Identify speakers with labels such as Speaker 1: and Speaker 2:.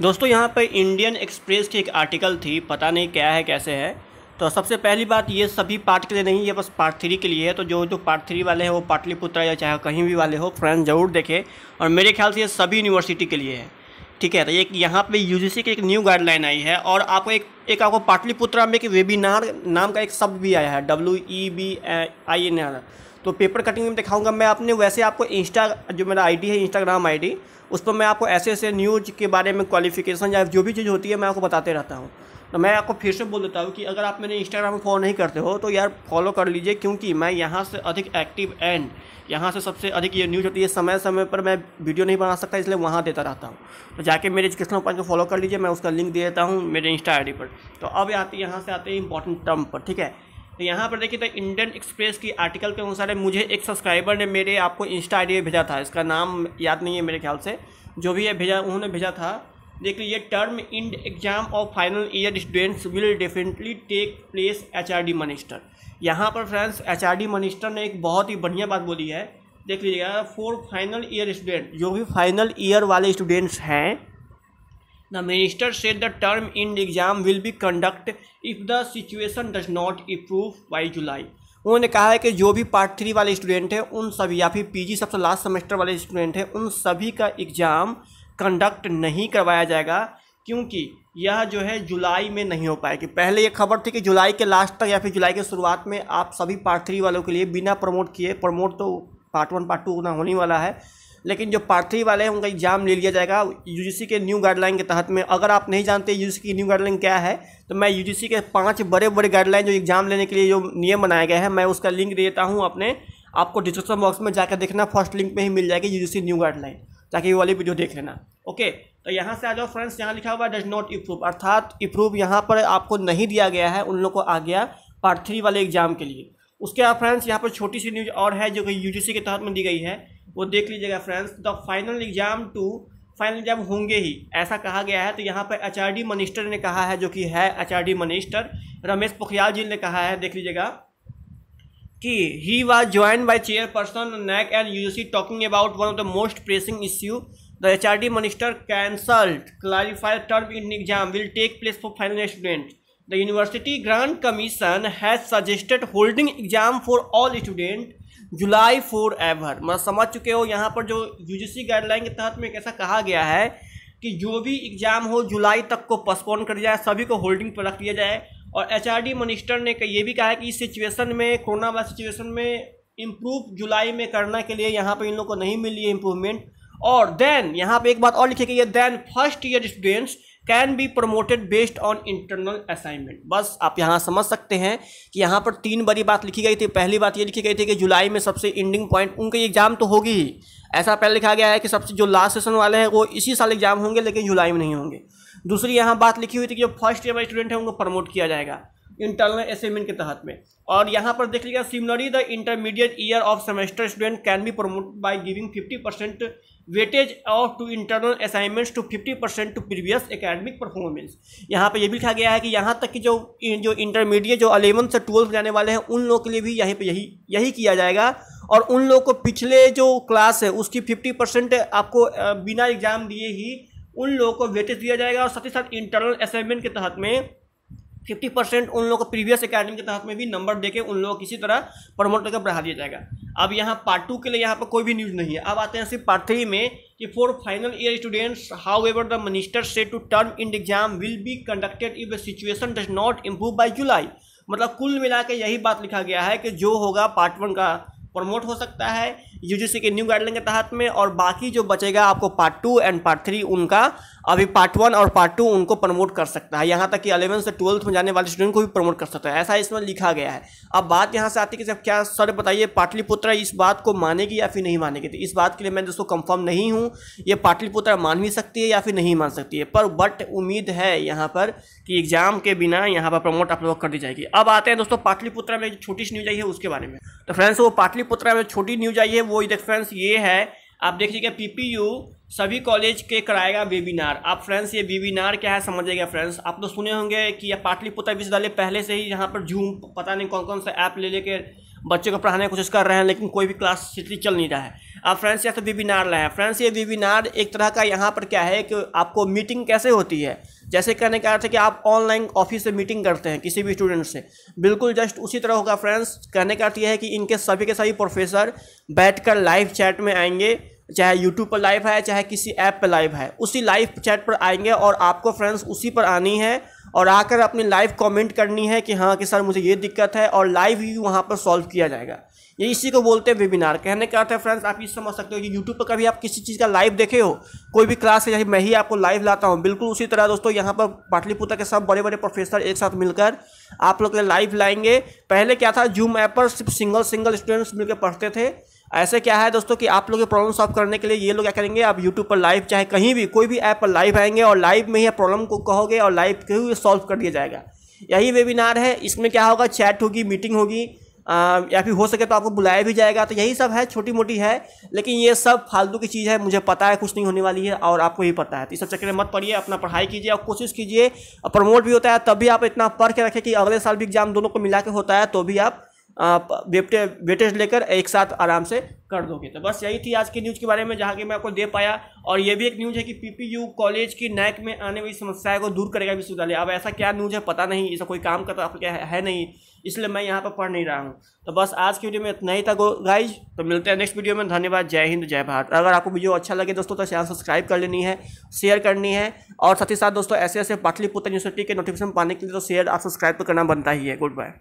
Speaker 1: दोस्तों यहाँ पे इंडियन एक्सप्रेस की एक आर्टिकल थी, पता नहीं क्या है कैसे है। तो सबसे पहली बात, ये सभी पार्ट के लिए नहीं, ये बस पार्ट 3 के लिए है। तो जो पार्ट 3 वाले हैं वो पाटलिपुत्र या चाहे कहीं भी वाले हो, फ्रेंड्स ज़रूर देखें। और मेरे ख्याल से ये सभी यूनिवर्सिटी के लिए है, ठीक है। तो एक यहाँ पे यूजीसी की एक न्यू गाइडलाइन आई है और आपको एक आपको पाटलिपुत्रा में एक वेबिनार नाम का एक शब्द भी आया है, WEBINAR। तो पेपर कटिंग में दिखाऊंगा मैं आपने। वैसे आपको जो मेरा आईडी है, इंस्टाग्राम आईडी, उस पर मैं आपको ऐसे ऐसे न्यूज़ के बारे में, क्वालिफिकेशन या जो भी चीज़ होती है मैं आपको बताते रहता हूँ। तो मैं आपको फिर से बोल देता हूँ कि अगर आप मेरे इंस्टाग्राम में फॉलो नहीं करते हो तो यार फॉलो कर लीजिए, क्योंकि मैं यहाँ से अधिक एक्टिव एंड यहाँ से सबसे अधिक ये न्यूज़ होती है। समय समय पर मैं वीडियो नहीं बना सकता, इसलिए वहाँ देता रहता हूँ। तो जाके मेरे एजुकेशनल ओपन को फॉलो कर लीजिए, मैं उसका लिंक दे देता हूँ मेरे इंस्टा आईडी पर। तो अब यहाँ से आते हैं इंपॉर्टेंट टर्म पर, ठीक है। तो यहाँ पर देखिए, तो इंडियन एक्सप्रेस की आर्टिकल के अनुसार मुझे एक सब्सक्राइबर ने मेरे आपको इंस्टा आईडी भेजा था, इसका नाम याद नहीं है मेरे ख्याल से, जो भी है भेजा उन्होंने भेजा था। देख लीजिए, term in exam of final year students will definitely take place HRD minister. यहाँ पर फ्रेंड्स HRD मिनिस्टर ने एक बहुत ही बढ़िया बात बोली है, देख लीजिएगा। फॉर फाइनल ईयर स्टूडेंट, जो भी फाइनल ईयर वाले स्टूडेंट्स हैं, the minister said the term in exam will be conduct if the situation does not improve by July. उन्होंने कहा है कि जो भी पार्ट 3 वाले स्टूडेंट हैं उन सभी, या फिर PG सबसे लास्ट सेमेस्टर वाले स्टूडेंट हैं, उन सभी का एग्ज़ाम कंडक्ट नहीं करवाया जाएगा, क्योंकि यह जो है जुलाई में नहीं हो पाएगी। पहले ये खबर थी कि जुलाई के लास्ट तक या फिर जुलाई के शुरुआत में आप सभी पार्ट 3 वालों के लिए बिना प्रमोट किए, प्रमोट तो पार्ट 1 पार्ट 2 ना होने वाला है, लेकिन जो पार्ट 3 वाले हैं उनका एग्जाम ले लिया जाएगा यूजीसी के न्यू गाइडलाइन के तहत में। अगर आप नहीं जानते यूजीसी की न्यू गाइडलाइन क्या है, तो मैं यूजीसी के 5 बड़े बड़े गाइडलाइन जो एग्जाम लेने के लिए जो नियम बनाए गए हैं, मैं उसका लिंक दे देता हूँ अपने आपको डिस्क्रिप्शन बॉक्स में जाकर देखना। फर्स्ट लिंक में ही मिल जाएगी यूजीसी न्यू गाइडलाइन, ताकि ये वाली वीडियो देख लेना। ओके, तो यहाँ से आ जाओ फ्रेंड्स, यहाँ लिखा हुआ डज नॉट इम्प्रूव, अर्थात इम्प्रूव यहाँ पर आपको नहीं दिया गया है, उन लोग को आ गया पार्ट 3 वाले एग्जाम के लिए। उसके बाद फ्रेंड्स यहाँ पर छोटी सी न्यूज़ और है जो कि यूजीसी के तहत में दी गई है, वो देख लीजिएगा फ्रेंड्स। द फाइनल एग्जाम होंगे ही, ऐसा कहा गया है। तो यहाँ पर HRD मिनिस्टर ने कहा है, जो कि है HRD मिनिस्टर रमेश पोखरियाल जी ने कहा है, देख लीजिएगा, कि he was joined by chairperson NAC and UGC talking about one of the most pressing issue. The HRD minister cancelled clarify term in exam will take place for final student. The University Grants Commission has suggested holding exam for all student July for ever. मतलब समझ चुके हो, यहाँ पर जो UGC guideline के तहत में कैसा कहा गया है कि जो भी एग्जाम हो जुलाई तक को पोस्टपोन कर दिया जाए, सभी को होल्डिंग पर रख दिया जाए। और HRD मिनिस्टर ने ये भी कहा है कि इस सिचुएशन में, कोरोना वायरस सिचुएशन में इम्प्रूव जुलाई में करने के लिए यहाँ पर इन लोगों को नहीं मिली है इम्प्रूवमेंट। और देन यहाँ पे एक बात और लिखी गई है, then first year students can be promoted based on internal assignment. बस आप यहाँ समझ सकते हैं कि यहाँ पर 3 बड़ी बात लिखी गई थी। पहली बात ये लिखी गई थी कि जुलाई में सबसे एंडिंग पॉइंट उनका एग्जाम तो होगी ही, ऐसा पहले लिखा गया है कि सबसे जो लास्ट सेशन वाले हैं वो इसी साल एग्जाम होंगे, लेकिन जुलाई में नहीं होंगे। दूसरी यहाँ बात लिखी हुई थी कि जो फर्स्ट ईयर वाले स्टूडेंट हैं उनको प्रमोट किया जाएगा इंटरनल असाइनमेंट के तहत में। और यहाँ पर देख लीजिएगा, similarly the intermediate year of semester student can be promoted by giving 50% weightage of to internal assignments to 50% to previous academic performance. यहाँ पे ये भी लिखा गया है कि यहाँ तक कि जो इंटरमीडिएट जो 11 से 12 जाने वाले हैं उन लोगों के लिए भी यहीं पे यही किया जाएगा। और उन लोगों को पिछले जो क्लास है उसकी 50% आपको बिना एग्जाम दिए ही उन लोगों को वेटेज दिया जाएगा। और साथ ही साथ इंटरनल असाइनमेंट के तहत में 50% उन लोगों को प्रीवियस एकेडमी के तहत में भी नंबर देके उन लोगों को किसी तरह प्रमोट करके बढ़ा दिया जाएगा। अब यहाँ पार्ट 2 के लिए यहाँ पर कोई भी न्यूज़ नहीं है। अब आते हैं सिर्फ पार्ट 3 में कि for final year students however the minister said to term in exam will be conducted if the situation does not improve by July. मतलब कुल मिला के यही बात लिखा गया है कि जो होगा पार्ट 1 का प्रमोट हो सकता है यूजीसी के न्यू गाइडलाइन के तहत में, और बाकी जो बचेगा आपको पार्ट 2 एंड पार्ट 3 उनका अभी पार्ट 1 और पार्ट 2 उनको प्रमोट कर सकता है। यहाँ तक कि 11 से 12 में जाने वाले स्टूडेंट को भी प्रमोट कर सकता है, ऐसा इसमें लिखा गया है। अब बात यहाँ से आती है कि सब क्या सर बताइए, पाटलिपुत्रा इस बात को मानेगी या फिर नहीं मानेगी। तो इस बात के लिए मैं दोस्तों कंफर्म नहीं हूँ, ये पाटलिपुत्रा मान भी सकती है या फिर नहीं मान सकती है, पर बट उम्मीद है यहाँ पर कि एग्जाम के बिना यहाँ पर प्रमोट आप लोग कर दी जाएगी। अब आते हैं दोस्तों पाटलिपुत्रा में छोटी सी न्यूज आई है उसके बारे में। तो फ्रेंड्स वो पाटलिपुत्रा में छोटी न्यूज आई है वो देख फ्रेंड्स ये है, आप देख लीजिएगा, PPU सभी कॉलेज के कराएगा वेबिनार। आप फ्रेंड्स ये वेबिनार क्या है समझिएगा फ्रेंड्स। आप तो सुने होंगे कि यह पाटलिपुत्रा विश्वविद्यालय पहले से ही यहाँ पर जूम पता नहीं कौन कौन सा ऐप ले लेके बच्चों को पढ़ाने की कोशिश कर रहे हैं, लेकिन कोई भी क्लास सीधी चल नहीं रहा है। अब फ्रेंड्स यहाँ तो वेबिनार लाए हैं। फ्रेंड्स ये वेबिनार एक तरह का यहाँ पर क्या है कि आपको मीटिंग कैसे होती है, जैसे कहने का अर्थ है कि आप ऑनलाइन ऑफिस से मीटिंग करते हैं किसी भी स्टूडेंट से, बिल्कुल जस्ट उसी तरह होगा फ्रेंड्स। कहने का अर्थ यह है कि इनके सभी के सभी प्रोफेसर बैठकर लाइव चैट में आएंगे, चाहे यूट्यूब पर लाइव है चाहे किसी ऐप पर लाइव है, उसी लाइव चैट पर आएंगे और आपको फ्रेंड्स उसी पर आनी है और आकर अपनी लाइव कमेंट करनी है कि हाँ कि सर मुझे ये दिक्कत है, और लाइव ही वहाँ पर सॉल्व किया जाएगा। ये इसी को बोलते हैं वेबिनार। कहने का अर्थ है फ्रेंड्स आप ये समझ सकते हो कि यूट्यूब पर कभी आप किसी चीज़ का लाइव देखे हो, कोई भी क्लास है, मैं ही आपको लाइव लाता हूँ, बिल्कुल उसी तरह दोस्तों यहाँ पर पाटलिपुत्र के सब बड़े बड़े प्रोफेसर एक साथ मिलकर आप लोग के लाइव लाएंगे। पहले क्या था, जूम ऐप पर सिर्फ सिंगल स्टूडेंट्स मिलकर पढ़ते थे। ऐसे क्या है दोस्तों कि आप लोग के प्रॉब्लम सॉल्व करने के लिए ये लोग क्या करेंगे, आप यूट्यूब पर लाइव चाहे कहीं भी कोई भी ऐप पर लाइव आएंगे और लाइव में ही प्रॉब्लम को कहोगे और लाइव के ही सॉल्व कर दिया जाएगा। यही वेबिनार है। इसमें क्या होगा, चैट होगी, मीटिंग होगी, या फिर हो सके तो आपको बुलाया भी जाएगा। तो यही सब है, छोटी मोटी है, लेकिन ये सब फालतू की चीज़ है, मुझे पता है कुछ नहीं होने वाली है और आपको ही पता है। तो इस सब चक्कर में मत पड़िए, अपना पढ़ाई कीजिए और कोशिश कीजिए। प्रमोट भी होता है तब भी आप इतना पढ़ के रखें कि अगले साल भी एग्जाम दोनों को मिला के होता है तो भी आप वेटेज लेकर एक साथ आराम से कर दोगे। तो बस यही थी आज की न्यूज़ के बारे में जहाँ कि मैं आपको दे पाया। और ये भी एक न्यूज़ है कि पीपीयू कॉलेज की नैक में आने वाली समस्याएं को दूर करेगा विश्वविद्यालय। अब ऐसा क्या न्यूज़ है पता नहीं, इसका कोई काम करता क्या है नहीं, इसलिए मैं यहाँ पर पढ़ नहीं रहा हूँ। तो बस आज की वीडियो में इतना ही था गाइज। तो मिलते हैं नेक्स्ट वीडियो में। धन्यवाद। जय हिंद, जय भारत। अगर आपको वीडियो अच्छा लगे दोस्तों तो चैनल सब्सक्राइब कर लेनी है, शेयर करनी है, और साथ ही साथ दोस्तों ऐसे पाटलिपुत्र यूनिवर्सिटी के नोटिफिकेशन पाने के लिए तो शेयर आप सब्सक्राइब तो करना बनता ही है। Good bye.